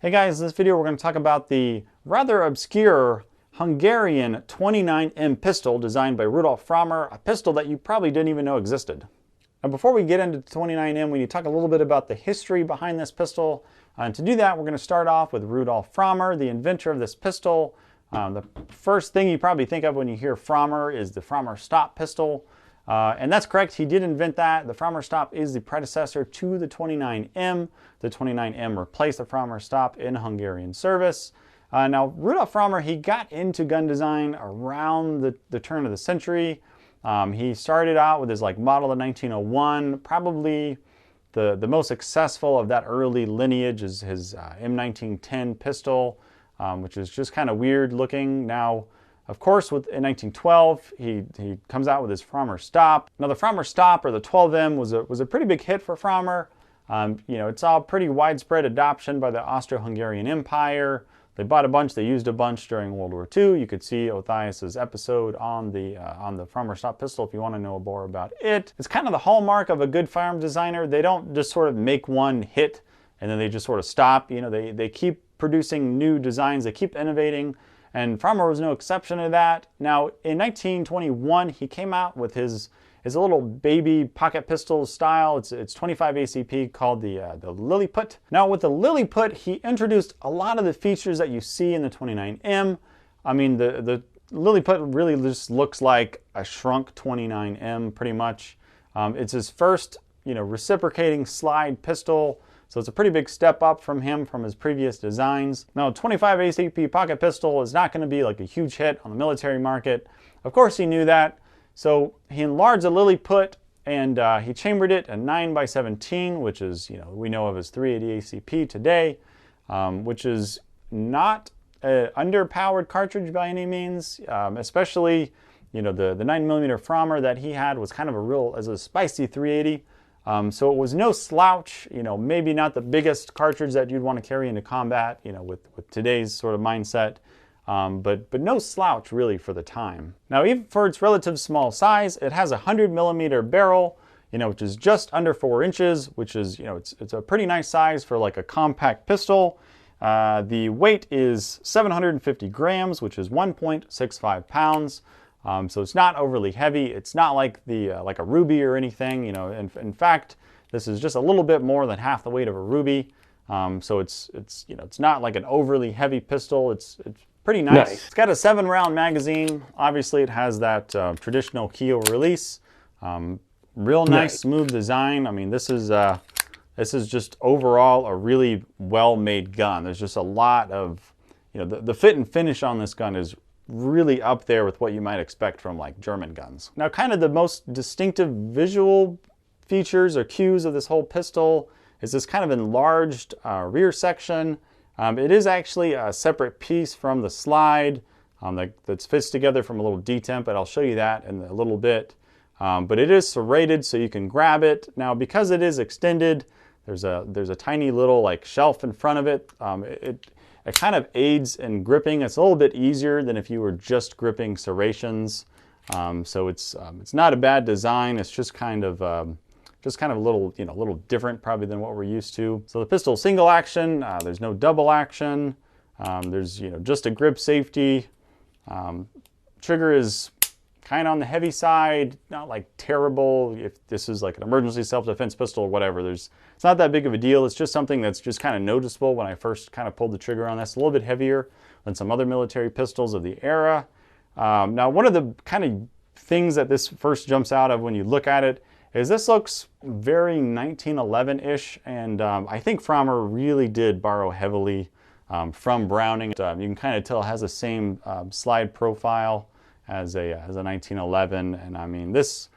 Hey guys, in this video we're going to talk about the rather obscure Hungarian 29M pistol designed by Rudolf Frommer, a pistol that you probably didn't even know existed. Now before we get into 29M, we need to talk a little bit about the history behind this pistol. And to do that, we're going to start off with Rudolf Frommer, the inventor of this pistol. The first thing you probably think of when you hear Frommer is the Frommer stop pistol. And that's correct, he did invent that. The Frommer stop is the predecessor to the 29M. The 29M replaced the Frommer stop in Hungarian service. Now, Rudolf Frommer, he got into gun design around the turn of the century. He started out with his model of 1901. Probably the most successful of that early lineage is his M1910 pistol, which is just kind of weird looking. Now, of course, in 1912, he comes out with his Frommer stop. Now, the Frommer stop, or the 12M, was a pretty big hit for Frommer. It saw pretty widespread adoption by the Austro-Hungarian Empire. They bought a bunch, they used a bunch during World War II. You could see Othaius's episode on the Frommer stop pistol if you want to know more about it. It's kind of the hallmark of a good firearm designer. They don't just sort of make one hit and then they just sort of stop. They keep producing new designs, they keep innovating. And Frommer was no exception to that. Now, in 1921, he came out with his little baby pocket pistol style. It's 25 ACP, called the Lilliput. Now, with the Lilliput, he introduced a lot of the features that you see in the 29M. I mean, the Lilliput really just looks like a shrunk 29M, pretty much. It's his first, reciprocating slide pistol. So it's a pretty big step up from his previous designs. Now, 25 ACP pocket pistol is not going to be like a huge hit on the military market. Of course, he knew that. So he enlarged the Lilliput and he chambered it at 9x17, which is, we know of as 380 ACP today, which is not an underpowered cartridge by any means, especially, the 9mm Frommer that he had was kind of a spicy 380. So it was no slouch, maybe not the biggest cartridge that you'd want to carry into combat, with today's sort of mindset, but no slouch really for the time. Now, even for its relative small size, it has a 100mm barrel, which is just under 4 inches, which is, it's a pretty nice size for like a compact pistol. The weight is 750 grams, which is 1.65 pounds. So it's not overly heavy. It's not like like a Ruby or anything. In fact, this is just a little bit more than half the weight of a Ruby. So it's not like an overly heavy pistol. It's pretty nice. It's got a 7-round magazine. Obviously, it has that traditional keel release. Real nice, smooth design. I mean, this is just overall a really well-made gun. There's just a lot of, the fit and finish on this gun is really up there with what you might expect from like German guns. Now, kind of the most distinctive visual features or cues of this whole pistol is this kind of enlarged rear section. It is actually a separate piece from the slide that fits together from a little detent, but I'll show you that in a little bit. But it is serrated so you can grab it. Now, because it is extended, there's a tiny little shelf in front of it. It kind of aids in gripping. It's a little bit easier than if you were just gripping serrations. So it's not a bad design. It's just kind of a little different probably than what we're used to. So the pistol single action. There's no double action. There's just a grip safety. Trigger is kind of on the heavy side, not like terrible. If this is like an emergency self-defense pistol or whatever, it's not that big of a deal. It's just something that's just kind of noticeable when I first kind of pulled the trigger on this. A little bit heavier than some other military pistols of the era. Now, one of the kind of things that this first jumps out of when you look at it is this looks very 1911-ish, and I think Frommer really did borrow heavily from Browning. You can kind of tell it has the same slide profile as a 1911, and I mean it's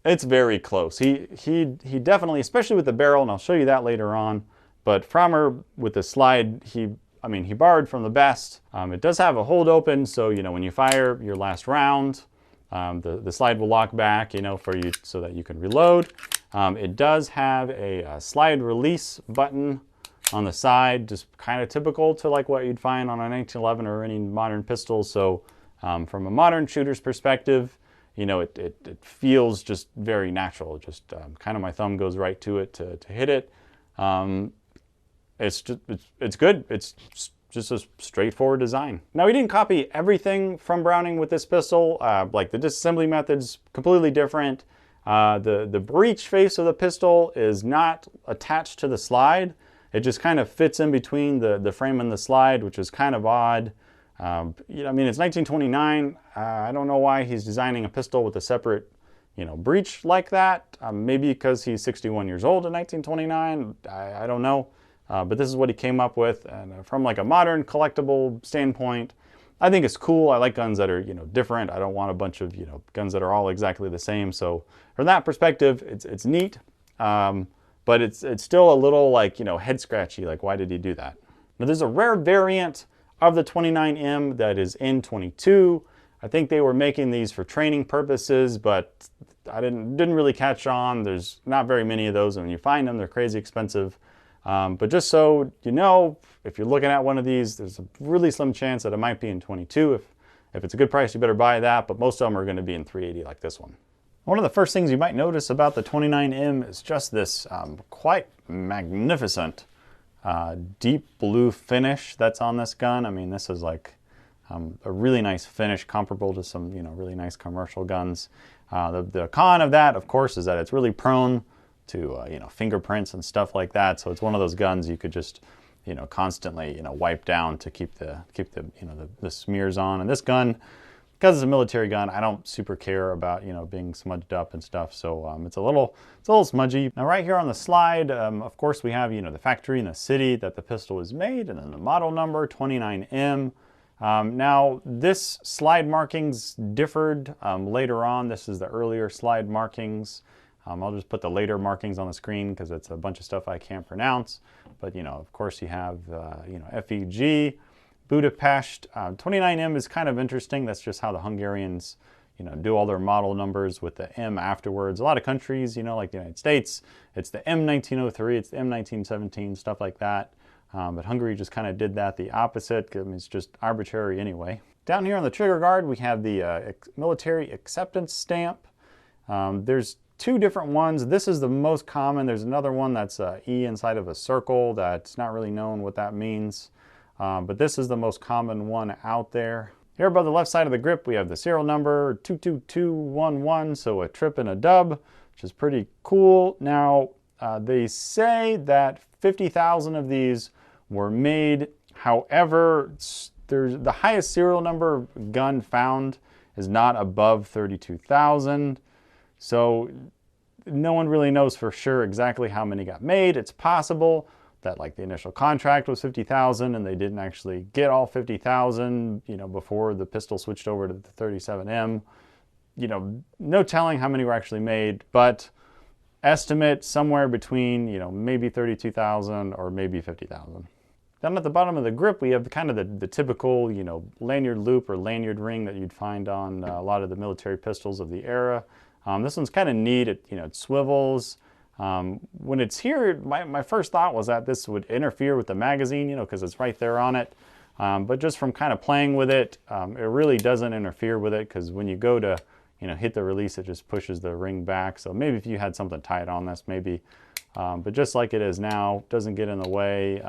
very close. He definitely, especially with the barrel, and I'll show you that later on. But Frommer with the slide, he borrowed from the best. It does have a hold open, so when you fire your last round, the slide will lock back, for you so that you can reload. It does have a slide release button on the side, just kind of typical to like what you'd find on a 1911 or any modern pistol. So from a modern shooter's perspective, it feels just very natural. Just kind of my thumb goes right to it to hit it. it's good. It's just a straightforward design. Now, he didn't copy everything from Browning with this pistol. Like the disassembly method's completely different. The breech face of the pistol is not attached to the slide. It just kind of fits in between the frame and the slide, which is kind of odd. I mean, it's 1929. I don't know why he's designing a pistol with a separate, breech like that. Maybe because he's 61 years old in 1929. I don't know. But this is what he came up with. And from like a modern collectible standpoint, I think it's cool. I like guns that are, different. I don't want a bunch of, guns that are all exactly the same. So from that perspective, it's neat. But it's still a little like, head scratchy. Like, why did he do that? Now, there's a rare variant of the 29M that is in 22. I think they were making these for training purposes, but I didn't really catch on. There's not very many of those, and when you find them, they're crazy expensive. But just so you know, if you're looking at one of these, there's a really slim chance that it might be in 22. If it's a good price, you better buy that, but most of them are going to be in 380 like this one. One of the first things you might notice about the 29M is just this quite magnificent deep blue finish that's on this gun. I mean, this is like a really nice finish comparable to some, really nice commercial guns. The con of that, of course, is that it's really prone to, fingerprints and stuff like that. So it's one of those guns you could just, constantly, wipe down to keep the smears on. And this gun, because it's a military gun, I don't super care about, being smudged up and stuff. So it's a little smudgy. Now right here on the slide, of course we have, the factory and the city that the pistol was made, and then the model number 29M. Now this slide markings differed later on. This is the earlier slide markings. I'll just put the later markings on the screen because it's a bunch of stuff I can't pronounce. But, of course you have, FEG, Budapest. 29M is kind of interesting. That's just how the Hungarians, do all their model numbers with the M afterwards. A lot of countries, like the United States, it's the M1903, it's the M1917, stuff like that. But Hungary just kind of did that the opposite. I mean, it's just arbitrary anyway. Down here on the trigger guard, we have the military acceptance stamp. There's two different ones. This is the most common. There's another one that's E inside of a circle that's not really known what that means. But this is the most common one out there. Here above the left side of the grip, we have the serial number 22211, so a trip and a dub, which is pretty cool. Now, they say that 50,000 of these were made. However, the highest serial number gun found is not above 32,000. So no one really knows for sure exactly how many got made. It's possible that like the initial contract was 50,000 and they didn't actually get all 50,000, before the pistol switched over to the 37M. No telling how many were actually made, but estimate somewhere between, maybe 32,000 or maybe 50,000. Down at the bottom of the grip, we have kind of the typical, lanyard loop or lanyard ring that you'd find on a lot of the military pistols of the era. This one's kind of neat. It swivels. When it's here, my first thought was that this would interfere with the magazine, because it's right there on it. But just from kind of playing with it, it really doesn't interfere with it, because when you go to, hit the release, it just pushes the ring back. So maybe if you had something tight on this, maybe. But just like it is now, doesn't get in the way.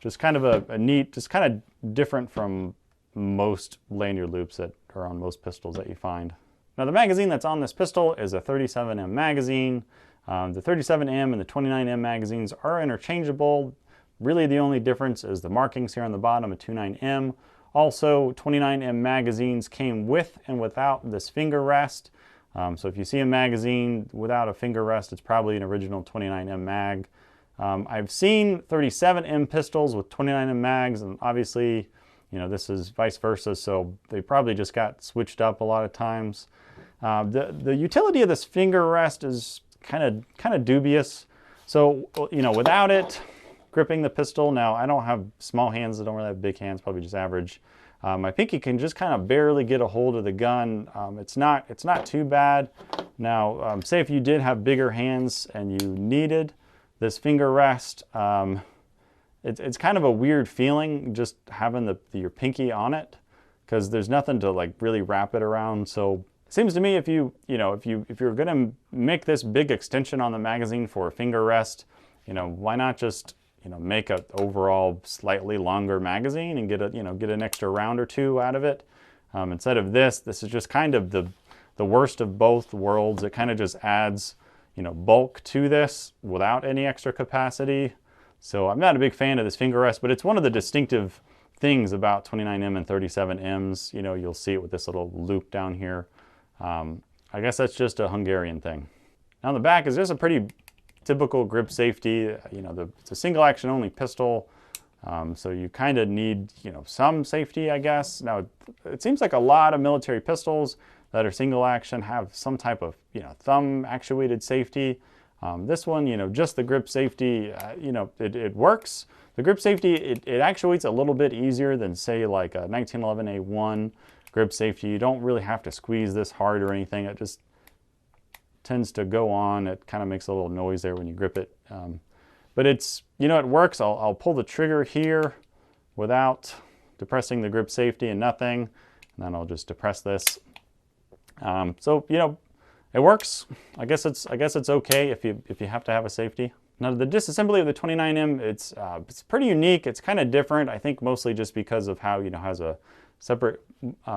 Just kind of a neat, just kind of different from most lanyard loops that are on most pistols that you find. Now the magazine that's on this pistol is a 37M magazine. The 37M and the 29M magazines are interchangeable. Really the only difference is the markings here on the bottom of 29M. Also, 29M magazines came with and without this finger rest. So if you see a magazine without a finger rest, it's probably an original 29M mag. I've seen 37M pistols with 29M mags, and obviously, this is vice versa, so they probably just got switched up a lot of times. The utility of this finger rest is kind of dubious. So, without it, gripping the pistol, now I don't have small hands, I don't really have big hands, probably just average. My pinky can just kind of barely get a hold of the gun. It's not too bad. Now, say if you did have bigger hands and you needed this finger rest, it's kind of a weird feeling just having your pinky on it, because there's nothing to like really wrap it around. So it seems to me if you're going to make this big extension on the magazine for a finger rest, why not just make an overall slightly longer magazine and get an extra round or two out of it. Instead of this is just kind of the worst of both worlds. It kind of just adds, bulk to this without any extra capacity. So I'm not a big fan of this finger rest, but it's one of the distinctive things about 29M and 37Ms. You'll see it with this little loop down here. I guess that's just a Hungarian thing. Now the back is just a pretty typical grip safety. It's a single action only pistol. So you kind of need, some safety, I guess. Now, it seems like a lot of military pistols that are single action have some type of, thumb actuated safety. This one, just the grip safety, it works. The grip safety, it actuates a little bit easier than, say, like a 1911A1 grip safety. You don't really have to squeeze this hard or anything. It just tends to go on. It kind of makes a little noise there when you grip it. But it's, it works. I'll pull the trigger here without depressing the grip safety and nothing. And then I'll just depress this. So, it works. I guess it's okay if you have to have a safety. Now the disassembly of the 29M, it's pretty unique. It's kind of different. I think mostly just because of how, it has a separate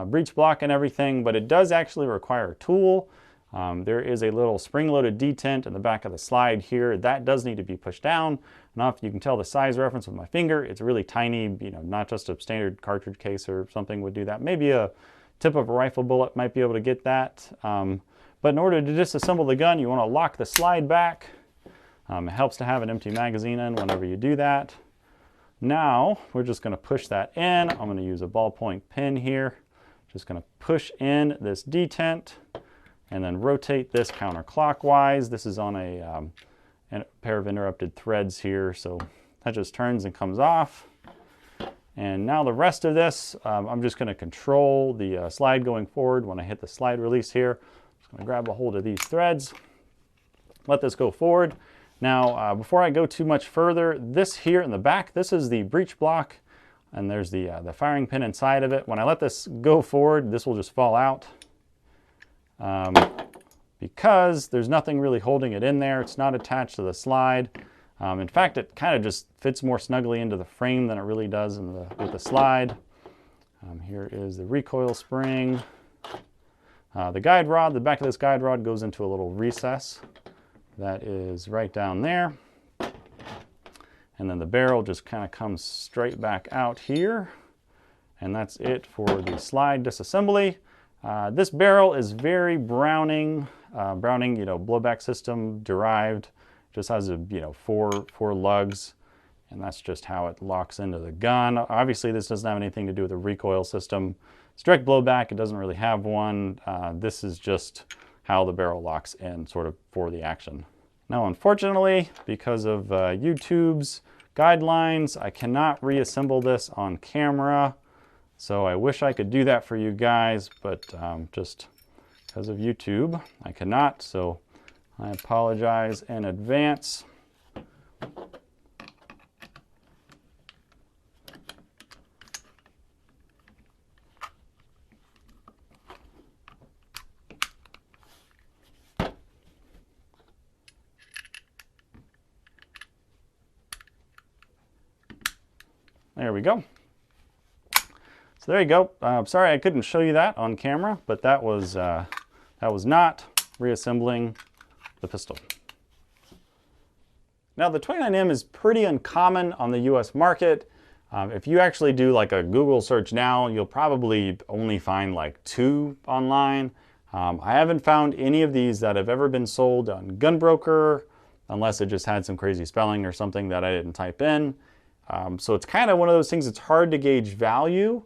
breech block and everything, but it does actually require a tool. There is a little spring-loaded detent in the back of the slide here. That does need to be pushed down. Now, if you can tell the size reference with my finger, it's really tiny, not just a standard cartridge case or something would do that. Maybe a tip of a rifle bullet might be able to get that. But in order to disassemble the gun, you want to lock the slide back. It helps to have an empty magazine in whenever you do that. Now, we're just going to push that in. I'm going to use a ballpoint pen here. Just going to push in this detent and then rotate this counterclockwise. This is on a pair of interrupted threads here, so that just turns and comes off. And now the rest of this, I'm just going to control the slide going forward when I hit the slide release here. I'm just going to grab a hold of these threads, let this go forward. Now, before I go too much further, this here in the back, this is the breech block, and there's the firing pin inside of it. When I let this go forward, this will just fall out. Because there's nothing really holding it in there. It's not attached to the slide. In fact, it kind of just fits more snugly into the frame than it really does with the slide. Here is the recoil spring. The guide rod, the back of this guide rod goes into a little recess that is right down there. And then the barrel just kind of comes straight back out here. And that's it for the slide disassembly. This barrel is very Browning, blowback system derived. Just has a, four lugs, and that's just how it locks into the gun. Obviously, this doesn't have anything to do with the recoil system. It's direct blowback. It doesn't really have one. This is just how the barrel locks in, sort of for the action. Now, unfortunately, because of YouTube's guidelines, I cannot reassemble this on camera. So I wish I could do that for you guys, but just because of YouTube, I cannot. So I apologize in advance. There we go. So there you go. Sorry I couldn't show you that on camera, but that was not reassembling the pistol. Now the 29M is pretty uncommon on the US market. If you actually do like a Google search now, you'll probably only find like 2 online. I haven't found any of these that have ever been sold on Gunbroker, unless it just had some crazy spelling or something that I didn't type in. So it's kind of one of those things, it's hard to gauge value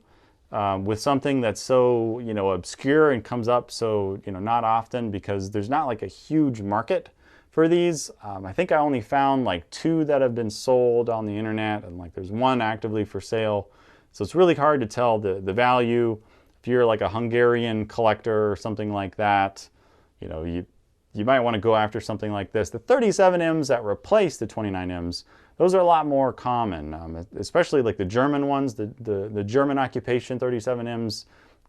with something that's so, obscure and comes up so, not often, because there's not like a huge market for these. I think I only found like 2 that have been sold on the internet, and like there's 1 actively for sale. So it's really hard to tell the value. If you're like a Hungarian collector or something like that, you might want to go after something like this. The 37Ms that replace the 29Ms, those are a lot more common, especially like the German ones. The German occupation 37Ms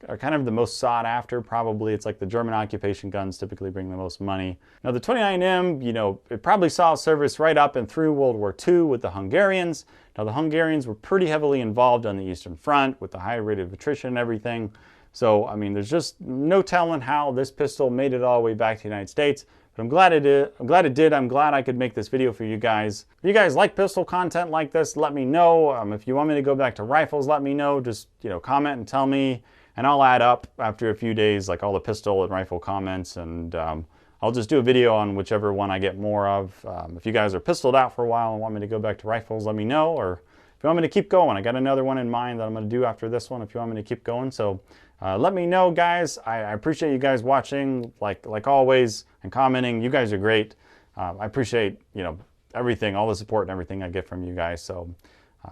are kind of the most sought after. Probably it's like the German occupation guns typically bring the most money. Now the 29M, you know, it probably saw service right up and through World War II with the Hungarians. Now the Hungarians were pretty heavily involved on the Eastern Front with the high rate of attrition and everything. So, I mean, there's just no telling how this pistol made it all the way back to the United States. But I'm glad it did. I'm glad I could make this video for you guys. If you guys like pistol content like this, let me know. If you want me to go back to rifles, let me know. Just, you know, comment and tell me. And I'll add up after a few days, like all the pistol and rifle comments. And I'll just do a video on whichever one I get more of. If you guys are pistoled out for a while and want me to go back to rifles, let me know. Or if you want me to keep going, I got another one in mind that I'm going to do after this one if you want me to keep going. So let me know, guys. I appreciate you guys watching, like always, and commenting. You guys are great. I appreciate, you know, everything, all the support and everything I get from you guys. So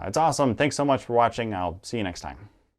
it's awesome. Thanks so much for watching. I'll see you next time.